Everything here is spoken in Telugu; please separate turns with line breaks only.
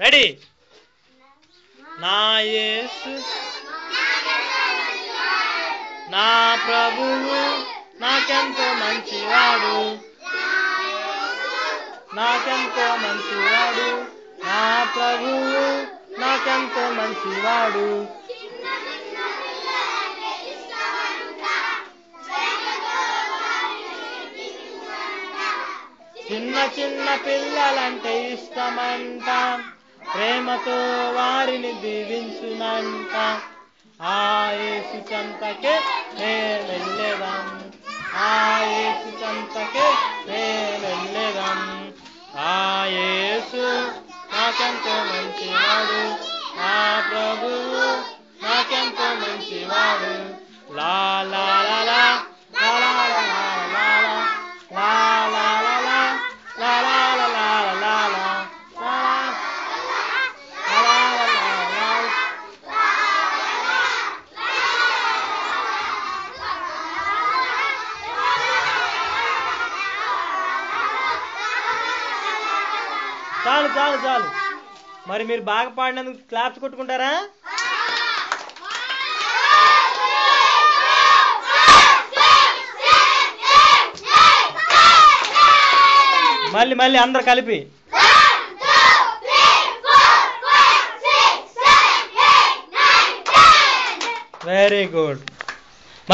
రెడీ? నా యేసు నా ప్రభువు నాకెంతో మంచివాడు, నాకెంతో మంచివాడు, నా ప్రభువు నాకెంతో మంచివాడు. చిన్న చిన్న పిల్లలంటే ఇష్టమంట, ప్రేమతో వారిని దీవించునంట. ఆ యేసు చెంతకే వెళ్ళేదాం, ఆ యేసు చెంతకే వెళ్ళేదాం. ఆ యేసు నాకెంతో మంచివాడు, నా ప్రభువు నాకెంతో మంచివాడు. లా లా లా లా లా లా లా లా లా లా లా లా లా లా లా లా లా. చాలు చాలు చాలు. మరి మీరు బాగా పాడినందుకు క్లాప్స్ కొట్టుకుంటారా? మళ్ళీ మళ్ళీ అందరు కలిపి. Very good.